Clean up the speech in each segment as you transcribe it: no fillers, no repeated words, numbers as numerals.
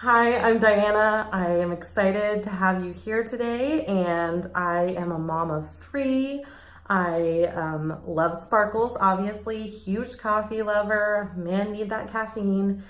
Hi, I'm Diana. I am excited to have you here today, and I am a mom of three. I love sparkles, obviously, huge coffee lover, man need that caffeine.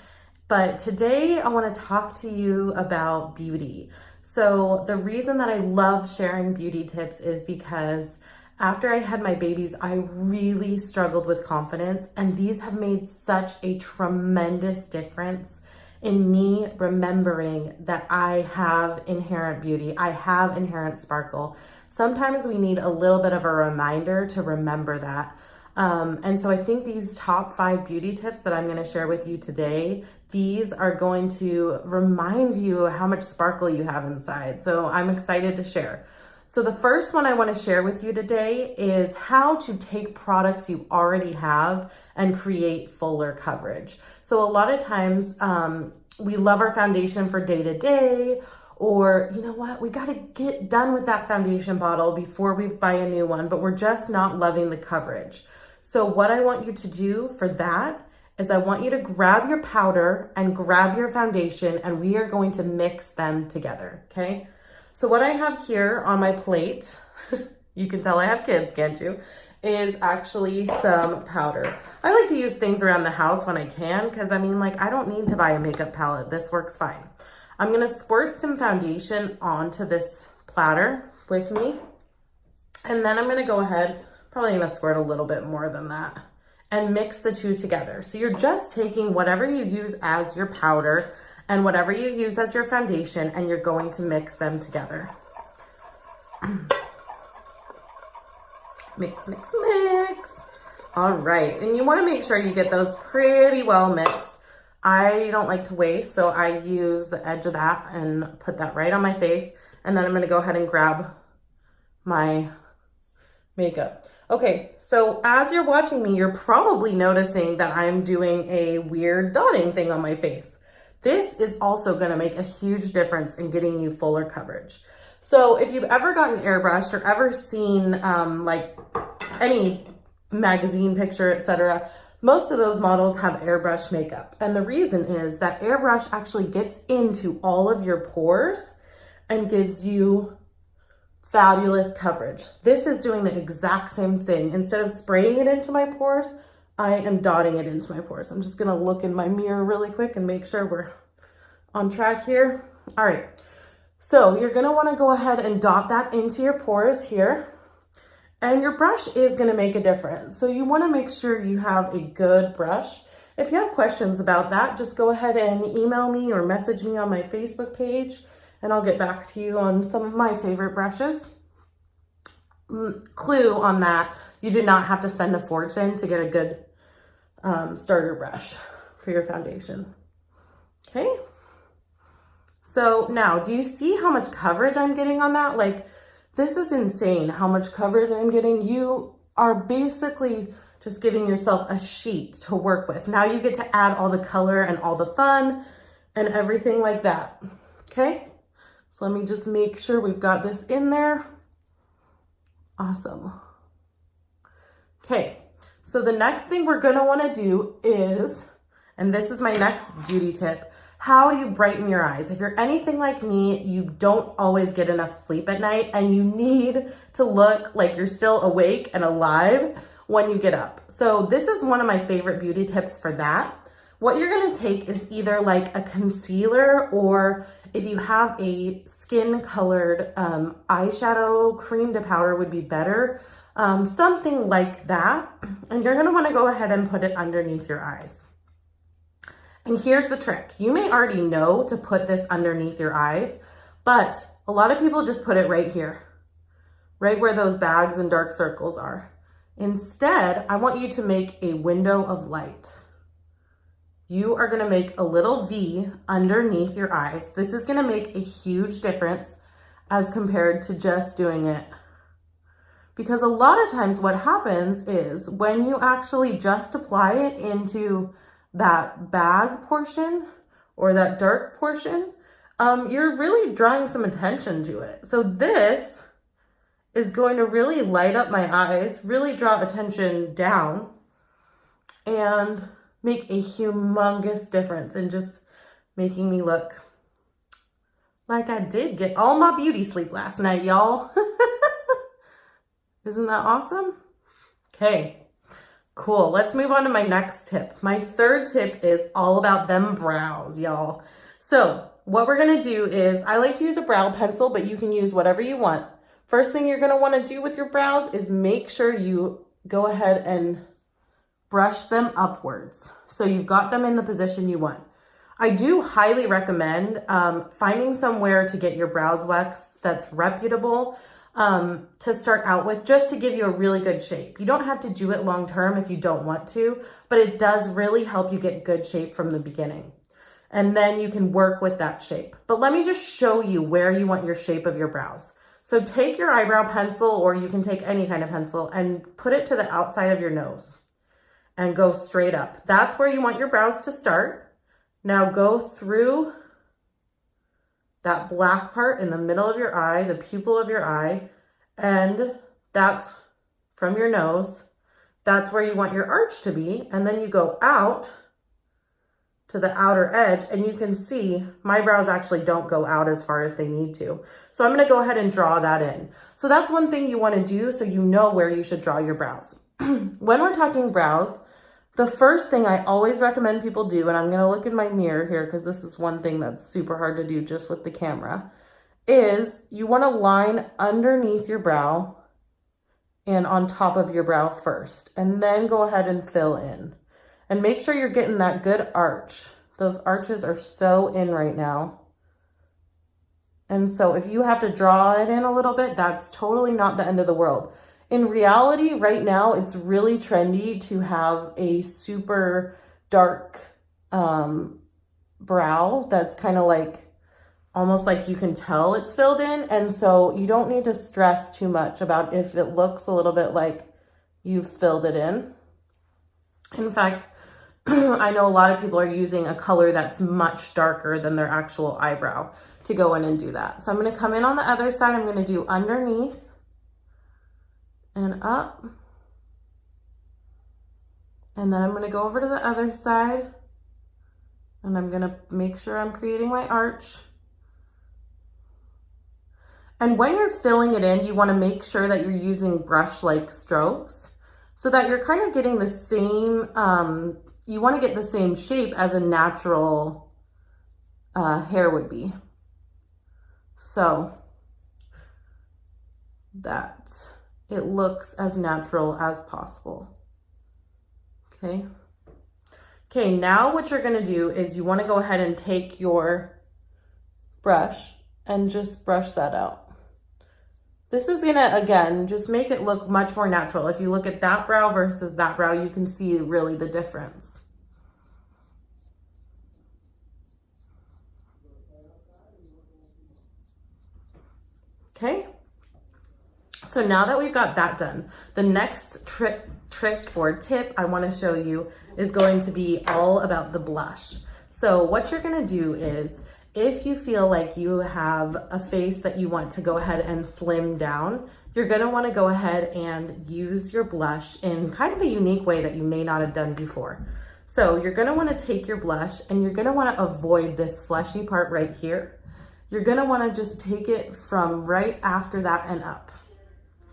But today I want to talk to you about beauty. So the reason that I love sharing beauty tips is because after I had my babies, I really struggled with confidence, and these have made such a tremendous difference in me remembering that I have inherent beauty, I have inherent sparkle. Sometimes we need a little bit of a reminder to remember that. And so I think these top 5 beauty tips that I'm going to share with you today, these are going to remind you how much sparkle you have inside. So I'm excited to share. So the first one I want to share with you today is how to take products you already have and create fuller coverage. So a lot of times we love our foundation for day to day, or you know what, we got to get done with that foundation bottle before we buy a new one, but we're just not loving the coverage. So what I want you to do for that is I want you to grab your powder and grab your foundation, and we are going to mix them together, okay? So what I have here on my plate, you can tell I have kids, can't you? Is actually some powder. I like to use things around the house when I can, because I mean, like, I don't need to buy a makeup palette. This works fine. I'm gonna squirt some foundation onto this platter with me. And then I'm gonna go ahead, probably gonna squirt a little bit more than that, and mix the two together. So you're just taking whatever you use as your powder and whatever you use as your foundation, and you're going to mix them together. Mix, mix, mix. All right, and you wanna make sure you get those pretty well mixed. I don't like to waste, so I use the edge of that and put that right on my face, and then I'm gonna go ahead and grab my makeup. Okay, so as you're watching me, you're probably noticing that I'm doing a weird dotting thing on my face. This is also gonna make a huge difference in getting you fuller coverage. So if you've ever gotten airbrushed or ever seen like any magazine picture, etc., most of those models have airbrush makeup. And the reason is that airbrush actually gets into all of your pores and gives you fabulous coverage. This is doing the exact same thing. Instead of spraying it into my pores, I am dotting it into my pores. I'm just gonna look in my mirror really quick and make sure we're on track here. All right, so you're gonna wanna go ahead and dot that into your pores here. And your brush is gonna make a difference. So you wanna make sure you have a good brush. If you have questions about that, just go ahead and email me or message me on my Facebook page, and I'll get back to you on some of my favorite brushes. Clue on that, you do not have to spend a fortune to get a good starter brush for your foundation. Okay, so now do you see how much coverage I'm getting on that? Like, this is insane how much coverage I'm getting. You are basically just giving yourself a sheet to work with. Now you get to add all the color and all the fun and everything like that. Okay, so let me just make sure we've got this in there. Awesome. Okay, so the next thing we're gonna wanna do is, and this is my next beauty tip, how do you brighten your eyes? If you're anything like me, you don't always get enough sleep at night, and you need to look like you're still awake and alive when you get up. So this is one of my favorite beauty tips for that. What you're gonna take is either like a concealer, or if you have a skin colored eyeshadow, cream to powder would be better. Something like that. And you're gonna wanna go ahead and put it underneath your eyes. And here's the trick. You may already know to put this underneath your eyes, but a lot of people just put it right here, right where those bags and dark circles are. Instead, I want you to make a window of light. You are gonna make a little V underneath your eyes. This is gonna make a huge difference as compared to just doing it. Because a lot of times what happens is when you actually just apply it into that bag portion or that dark portion, you're really drawing some attention to it. So this is going to really light up my eyes, really draw attention down, and make a humongous difference in just making me look like I did get all my beauty sleep last night, y'all. Isn't that awesome? Okay, cool. Let's move on to my next tip. My third tip is all about them brows, y'all. So what we're gonna do is, I like to use a brow pencil, but you can use whatever you want. First thing you're gonna wanna do with your brows is make sure you go ahead and brush them upwards. So you've got them in the position you want. I do highly recommend finding somewhere to get your brows waxed that's reputable to start out with, just to give you a really good shape. You don't have to do it long term if you don't want to, but it does really help you get good shape from the beginning. And then you can work with that shape. But let me just show you where you want your shape of your brows. So take your eyebrow pencil, or you can take any kind of pencil, and put it to the outside of your nose and go straight up. That's where you want your brows to start. Now go through that black part in the middle of your eye, the pupil of your eye, and that's from your nose. That's where you want your arch to be. And then you go out to the outer edge, and you can see my brows actually don't go out as far as they need to. So I'm gonna go ahead and draw that in. So that's one thing you wanna do, so you know where you should draw your brows. When we're talking brows, the first thing I always recommend people do, and I'm gonna look in my mirror here because this is one thing that's super hard to do just with the camera, is you wanna line underneath your brow and on top of your brow first, and then go ahead and fill in. And make sure you're getting that good arch. Those arches are so in right now. And so if you have to draw it in a little bit, that's totally not the end of the world. In reality, right now, it's really trendy to have a super dark brow that's kind of like, almost like you can tell it's filled in. And so you don't need to stress too much about if it looks a little bit like you've filled it in. In fact, I know a lot of people are using a color that's much darker than their actual eyebrow to go in and do that. So I'm going to come in on the other side. I'm going to do underneath and up. And then I'm going to go over to the other side, and I'm going to make sure I'm creating my arch. And when you're filling it in, you want to make sure that you're using brush-like strokes so that you're kind of getting the same, you want to get the same shape as a natural hair would be. So that it looks as natural as possible. Okay. Okay, now what you're gonna do is you wanna go ahead and take your brush and just brush that out. This is gonna, again, just make it look much more natural. If you look at that brow versus that brow, you can see really the difference. Okay, so now that we've got that done, the next trick or tip I want to show you is going to be all about the blush. So what you're going to do is, if you feel like you have a face that you want to go ahead and slim down, you're going to want to go ahead and use your blush in kind of a unique way that you may not have done before. So you're going to want to take your blush, and you're going to want to avoid this fleshy part right here. You're gonna wanna just take it from right after that and up,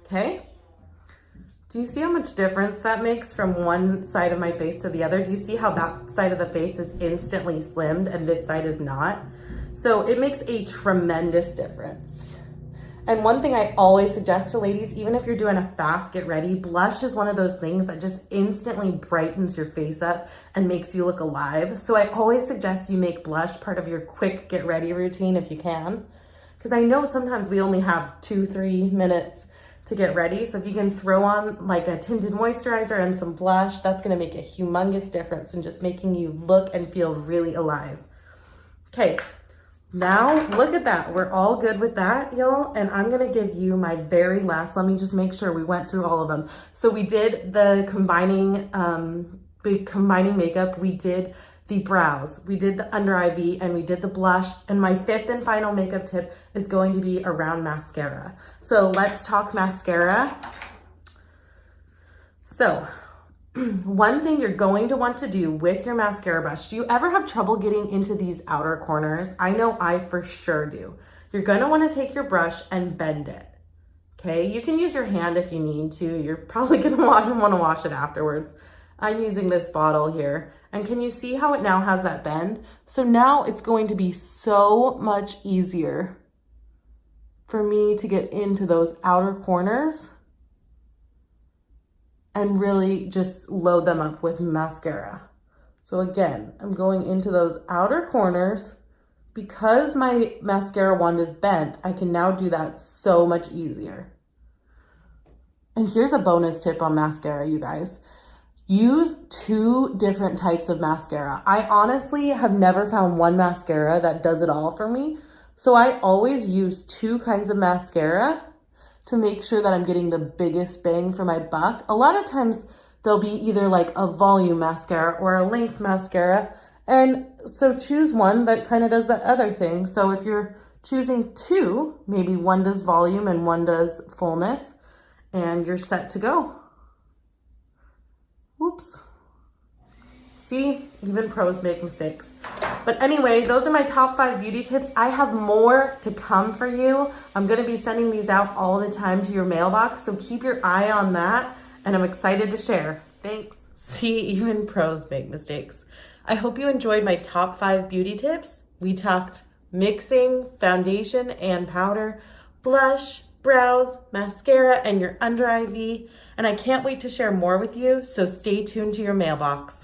okay? Do you see how much difference that makes from one side of my face to the other? Do you see how that side of the face is instantly slimmed and this side is not? So it makes a tremendous difference. And one thing I always suggest to ladies, even if you're doing a fast get ready, blush is one of those things that just instantly brightens your face up and makes you look alive. So I always suggest you make blush part of your quick get ready routine if you can. Because I know sometimes we only have 2-3 minutes to get ready. So if you can throw on like a tinted moisturizer and some blush, that's gonna make a humongous difference in just making you look and feel really alive. Okay. Now, look at that. We're all good with that, y'all. And I'm going to give you my very last. Let me just make sure we went through all of them. So we did the combining makeup. We did the brows. We did the under eye V, and we did the blush. And my fifth and final makeup tip is going to be around mascara. So let's talk mascara. So one thing you're going to want to do with your mascara brush, do you ever have trouble getting into these outer corners? I know I for sure do. You're gonna wanna take your brush and bend it, okay? You can use your hand if you need to. You're probably gonna wanna wash it afterwards. I'm using this bottle here. And can you see how it now has that bend? So now it's going to be so much easier for me to get into those outer corners and really just load them up with mascara. So again, I'm going into those outer corners. Because my mascara wand is bent, I can now do that so much easier. And here's a bonus tip on mascara, you guys. Use 2 different types of mascara. I honestly have never found one mascara that does it all for me. So I always use 2 kinds of mascara to make sure that I'm getting the biggest bang for my buck. A lot of times there'll be either like a volume mascara or a length mascara. And so choose one that kind of does that other thing. So if you're choosing 2, maybe one does volume and one does fullness, and you're set to go. Whoops. See, even pros make mistakes. But anyway, those are my top 5 beauty tips. I have more to come for you. I'm gonna be sending these out all the time to your mailbox, so keep your eye on that, and I'm excited to share. Thanks. See, even pros make mistakes. I hope you enjoyed my top 5 beauty tips. We talked mixing, foundation and powder, blush, brows, mascara, and your under eye V. And I can't wait to share more with you, so stay tuned to your mailbox.